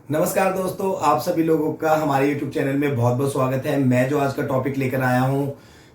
नमस्कार दोस्तों, आप सभी लोगों का हमारे YouTube चैनल में बहुत बहुत स्वागत है। मैं जो आज का टॉपिक लेकर आया हूँ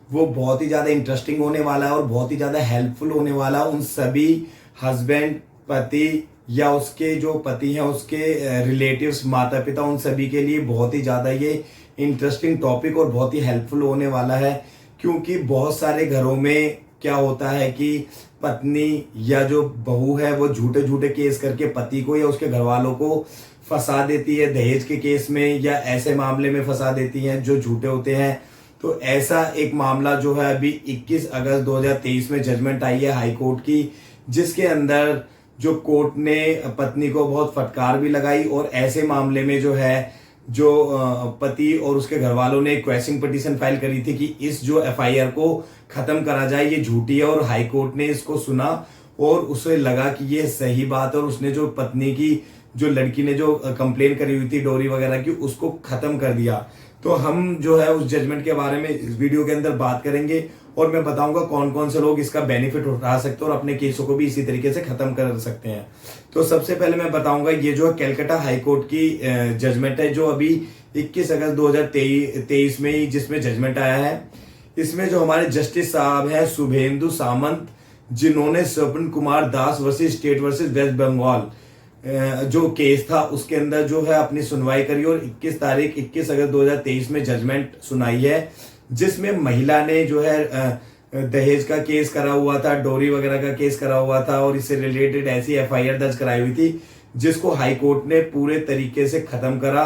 वो बहुत ही ज़्यादा इंटरेस्टिंग होने वाला है और बहुत ही ज़्यादा हेल्पफुल होने वाला है उन सभी हस्बैंड, पति या उसके जो पति हैं उसके रिलेटिव्स, माता पिता, उन सभी के लिए बहुत ही ज़्यादा ये इंटरेस्टिंग टॉपिक और बहुत ही हेल्पफुल होने वाला है। क्योंकि बहुत सारे घरों में क्या होता है कि पत्नी या जो बहू है वो झूठे झूठे केस करके पति को या उसके घर वालों को फंसा देती है दहेज के केस में, या ऐसे मामले में फंसा देती हैं जो झूठे होते हैं। तो ऐसा एक मामला जो है अभी 21 अगस्त 2023 में जजमेंट आई है हाई कोर्ट की, जिसके अंदर जो कोर्ट ने पत्नी को बहुत फटकार भी लगाई और ऐसे मामले में जो है जो पति और उसके घर वालों ने क्वेश्चन पिटीशन फाइल करी थी कि इस जो एफआईआर को खत्म करा जाए, ये झूठी है। और हाई कोर्ट ने इसको सुना और उसे लगा कि ये सही बात है और उसने जो पत्नी की, जो लड़की ने जो कंप्लेन करी हुई थी डोरी वगैरह की, उसको खत्म कर दिया। तो हम जो है उस जजमेंट के बारे में इस वीडियो के अंदर बात करेंगे और मैं बताऊंगा कौन कौन से लोग इसका बेनिफिट उठा सकते हैं और अपने केसों को भी इसी तरीके से खत्म कर सकते हैं। तो सबसे पहले मैं बताऊंगा ये जो कलकत्ता हाई कोर्ट की जजमेंट है जो अभी 21 अगस्त 2023 में ही जिसमें जजमेंट आया है। इसमें जो हमारे जस्टिस साहब हैं शुभेंदु सामंत, जिन्होंने Swapan Kumar Das versus state versus West Bengal जो केस था उसके अंदर जो है अपनी सुनवाई करी और 21 अगस्त 2023 में जजमेंट सुनाई है, जिसमें महिला ने जो है दहेज का केस करा हुआ था, डोरी वगैरह का केस करा हुआ था और इससे रिलेटेड ऐसी एफआईआर दर्ज कराई हुई थी जिसको हाई कोर्ट ने पूरे तरीके से खत्म करा।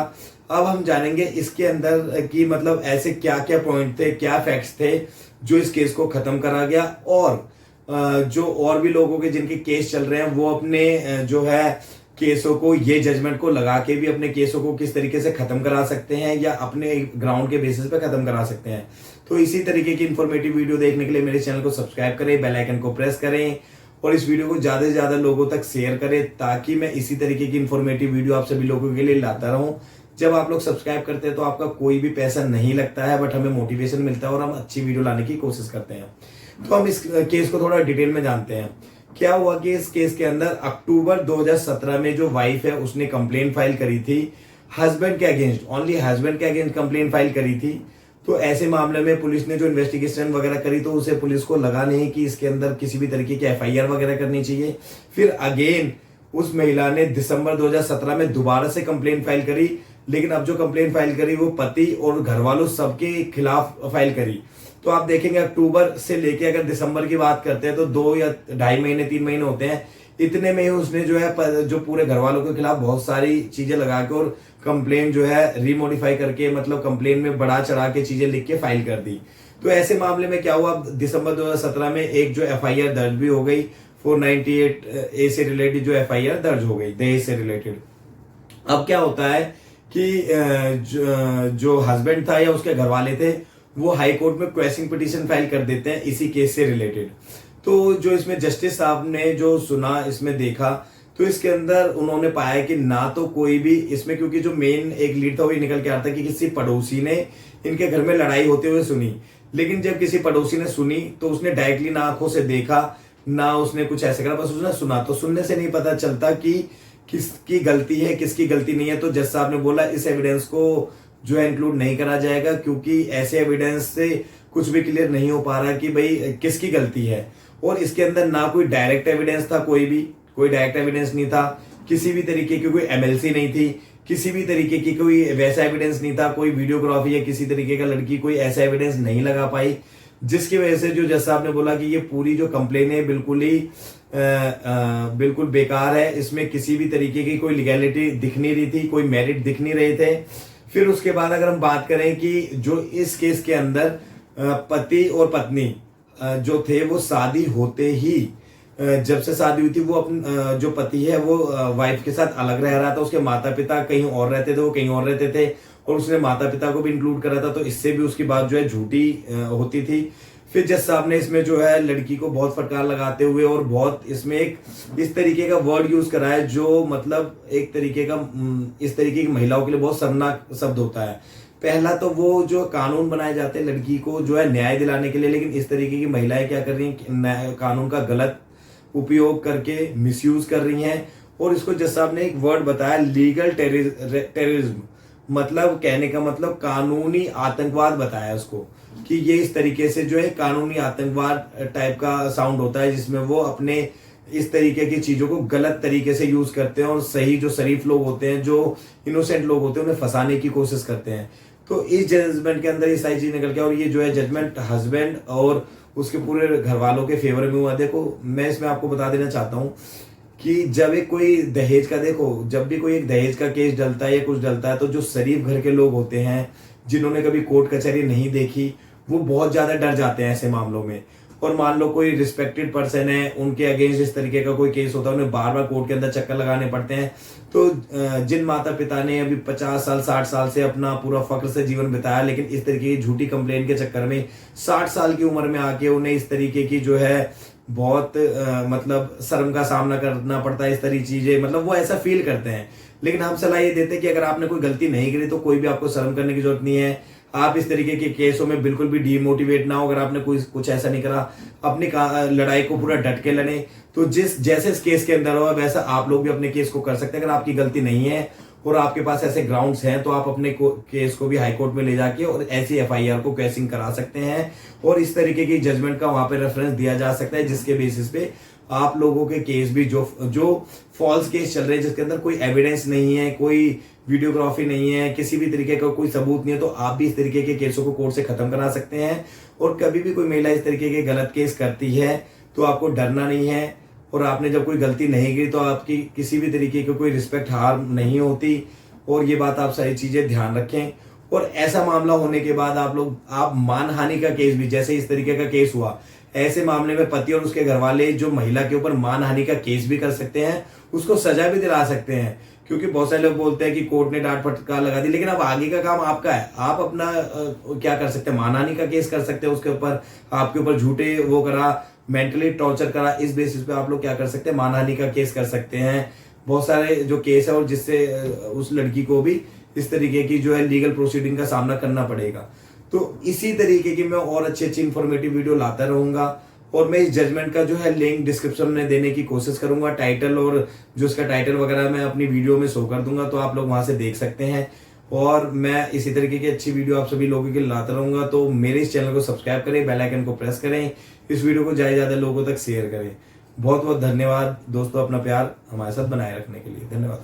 अब हम जानेंगे इसके अंदर की मतलब ऐसे क्या क्या पॉइंट थे, क्या फैक्ट्स थे जो इस केस को खत्म करा गया, और जो और भी लोगों के जिनके केस चल रहे हैं वो अपने जो है केसों को, ये जजमेंट को लगा के भी अपने केसों को किस तरीके से खत्म करा सकते हैं या अपने ग्राउंड के बेसिस पे खत्म करा सकते हैं। तो इसी तरीके की इंफॉर्मेटिव वीडियो देखने के लिए मेरे चैनल को सब्सक्राइब करें, बेल आइकन को प्रेस करें और इस वीडियो को ज्यादा से ज्यादा लोगों तक शेयर करें ताकि मैं इसी तरीके की इंफॉर्मेटिव वीडियो आप सभी लोगों के लिए लाता रहूं। जब आप लोग सब्सक्राइब करते हैं तो आपका कोई भी पैसा नहीं लगता है, बट हमें मोटिवेशन मिलता है और हम अच्छी वीडियो लाने की कोशिश करते हैं। तो हम इस केस को थोड़ा डिटेल में जानते हैं। क्या हुआ कि इस केस के अंदर अक्टूबर 2017 में जो वाइफ है उसने कंप्लेन फाइल करी थी हस्बैंड के अगेंस्ट, ओनली हस्बैंड के अगेंस्ट कंप्लेन फाइल करी थी। तो ऐसे मामले में पुलिस ने जो इन्वेस्टिगेशन वगैरह करी तो उसे पुलिस को लगा नहीं कि इसके अंदर किसी भी तरीके की एफआईआर वगैरह करनी चाहिए। फिर अगेन उस महिला ने दिसंबर 2017 में दोबारा से कंप्लेन फाइल करी, लेकिन अब जो कंप्लेन फाइल करी वो पति और घर वालों सबके खिलाफ फाइल करी। तो आप देखेंगे अक्टूबर से लेके अगर दिसंबर की बात करते हैं तो 2 या 2.5 महीने 3 महीने होते हैं। इतने में ही उसने जो है जो पूरे घर वालों के खिलाफ बहुत सारी चीजें लगा के और कंप्लेन जो है रिमोडिफाई करके, मतलब कंप्लेन में बढ़ा चढ़ा के चीजें लिख के फाइल कर दी। तो ऐसे मामले में क्या हुआ, दिसंबर 2017 में एक जो एफआईआर दर्ज भी हो गई, 498 ए से रिलेटेड जो एफआईआर दर्ज हो गई दहेज से रिलेटेड। अब क्या होता है कि जो हस्बैंड था या उसके घर वाले थे वो हाई कोर्ट में क्वेश्चन पिटीशन फाइल कर देते हैं इसी केस से रिलेटेड। तो जो इसमें जस्टिस साहब ने जो सुना, इसमें देखा तो इसके अंदर उन्होंने पाया कि ना तो कोई भी इसमें, क्योंकि जो मेन एक लीड था वो निकल के आता कि किसी पड़ोसी ने इनके घर में लड़ाई होते हुए सुनी। लेकिन जब किसी पड़ोसी ने सुनी तो उसने डायरेक्टली ना आंखों से देखा ना उसने कुछ ऐसे करा, बस उसने सुना। तो सुनने से नहीं पता चलता कि किसकी गलती है किसकी गलती नहीं है। तो जज साहब ने बोला इस एविडेंस को जो है इंक्लूड नहीं करा जाएगा क्योंकि ऐसे एविडेंस से कुछ भी क्लियर नहीं हो पा रहा कि भाई किसकी गलती है। और इसके अंदर ना कोई डायरेक्ट एविडेंस था, कोई डायरेक्ट एविडेंस नहीं था, किसी भी तरीके की कोई एमएलसी नहीं थी, किसी भी तरीके की कोई वैसा एविडेंस नहीं था, कोई वीडियोग्राफी या किसी तरीके का लड़की कोई ऐसा एविडेंस नहीं लगा पाई, जिसकी वजह से जो जज साहब ने बोला कि ये पूरी जो कंप्लेन है बिल्कुल बेकार है, इसमें किसी भी तरीके की कोई लीगैलिटी दिख नहीं रही थी, कोई मेरिट दिख नहीं रहे थे। फिर उसके बाद अगर हम बात करें कि जो इस केस के अंदर पति और पत्नी जो थे वो शादी होते ही, जब से शादी हुई थी वो अपने जो पति है वो वाइफ के साथ अलग रह रहा था, उसके माता पिता कहीं और रहते थे, वो कहीं और रहते थे और उसने माता पिता को भी इंक्लूड करा था। तो इससे भी उसकी बात जो है झूठी होती थी। फिर जज साहब ने इसमें जो है लड़की को बहुत फटकार लगाते हुए और बहुत इसमें एक इस तरीके का वर्ड यूज करा है जो मतलब एक तरीके का इस तरीके की महिलाओं के लिए बहुत शर्मनाक शब्द होता है। पहला तो वो जो कानून बनाए जाते हैं लड़की को जो है न्याय दिलाने के लिए, लेकिन इस तरीके की महिलाएं क्या कर रही हैं, कानून का गलत उपयोग करके मिसयूज कर रही हैं और इसको जज साहब ने एक वर्ड बताया, लीगल टेररिज्म, मतलब कहने का मतलब कानूनी आतंकवाद बताया उसको, कि ये इस तरीके से जो है कानूनी आतंकवाद टाइप का साउंड होता है, जिसमें वो अपने इस तरीके की चीजों को गलत तरीके से यूज करते हैं और सही जो शरीफ लोग होते हैं, जो इनोसेंट लोग होते हैं, उन्हें फंसाने की कोशिश करते हैं। तो इस जजमेंट के अंदर ये सारी चीज निकल के, और ये जो है जजमेंट हस्बैंड और उसके पूरे घर वालों के फेवर में हुआ। देखो मैं इसमें आपको बता देना चाहता हूँ कि जब एक कोई दहेज का, देखो जब भी कोई एक दहेज का केस डलता है या कुछ डलता है, तो जो शरीफ घर के लोग होते हैं, जिन्होंने कभी कोर्ट कचहरी नहीं देखी, वो बहुत ज्यादा डर जाते हैं ऐसे मामलों में। और मान लो कोई रिस्पेक्टेड पर्सन है, उनके अगेंस्ट इस तरीके का कोई केस होता है, उन्हें बार बार कोर्ट के अंदर चक्कर लगाने पड़ते हैं। तो जिन माता पिता ने अभी 50 साल 60 साल से अपना पूरा फक्र से जीवन बिताया, लेकिन इस तरीके की झूठी कंप्लेन के चक्कर में 60 साल की उम्र में आके उन्हें इस तरीके की जो है बहुत मतलब शर्म का सामना करना पड़ता है, इस तरह चीजें, मतलब वो ऐसा फील करते हैं। लेकिन हम सलाह ये देते हैं कि अगर आपने कोई गलती नहीं करी तो कोई भी आपको शर्म करने की जरूरत नहीं है। आप इस तरीके के केसों में बिल्कुल भी डीमोटिवेट ना हो। अगर आपने कोई कुछ ऐसा नहीं करा, अपनी लड़ाई को पूरा डट के लड़े। तो जिस जैसे इस केस के अंदर हो, वैसा आप लोग भी अपने केस को कर सकते हैं। अगर आपकी गलती नहीं है और आपके पास ऐसे ग्राउंड्स हैं, तो आप अपने केस को भी हाई कोर्ट में ले जाके और ऐसी एफआईआर को कैसिंग करा सकते हैं, और इस तरीके की जजमेंट का वहां पे रेफरेंस दिया जा सकता है, जिसके बेसिस पे आप लोगों के केस भी जो फॉल्स केस चल रहे हैं, जिसके अंदर कोई एविडेंस नहीं है, कोई वीडियोग्राफी नहीं है, किसी भी तरीके का कोई सबूत नहीं है, तो आप भी इस तरीके के केसों को कोर्ट से खत्म करा सकते हैं। और कभी भी कोई महिला इस तरीके के गलत केस करती है तो आपको डरना नहीं है, और आपने जब कोई गलती नहीं की तो आपकी किसी भी तरीके की कोई रिस्पेक्ट हार्म नहीं होती। और ये बात आप सारी चीजें ध्यान रखें। और ऐसा मामला होने के बाद आप मानहानि का केस भी, जैसे इस तरीके का केस हुआ, ऐसे मामले में पति और उसके घर वाले जो महिला के ऊपर मानहानि का केस भी कर सकते हैं, उसको सजा भी दिला सकते हैं। क्योंकि बहुत सारे लोग बोलते हैं कि कोर्ट ने डांट फटकार लगा दी, लेकिन अब आगे का काम आपका है। आप अपना क्या कर सकते हैं, मानहानि का केस कर सकते हैं, उसके ऊपर आपके ऊपर झूठे वो करा, मेंटली टॉर्चर करा, इस बेसिस पे आप लोग क्या कर सकते हैं, मानहानि का केस कर सकते हैं। बहुत सारे जो केस है, और जिससे उस लड़की को भी इस तरीके की जो है लीगल प्रोसीडिंग का सामना करना पड़ेगा। तो इसी तरीके की मैं और अच्छी अच्छी इंफॉर्मेटिव वीडियो लाता रहूंगा, और मैं इस जजमेंट का जो है लिंक डिस्क्रिप्शन में देने की कोशिश करूंगा। टाइटल और जो इसका टाइटल वगैरह मैं अपनी वीडियो में शो कर दूंगा, तो आप लोग वहां से देख सकते हैं। और मैं इसी तरीके की अच्छी वीडियो आप सभी लोगों के लिए लाता रहूंगा। तो मेरे इस चैनल को सब्सक्राइब करें, बेल आइकन को प्रेस करें, इस वीडियो को ज्यादा लोगों तक शेयर करें। बहुत बहुत धन्यवाद दोस्तों, अपना प्यार हमारे साथ बनाए रखने के लिए। धन्यवाद।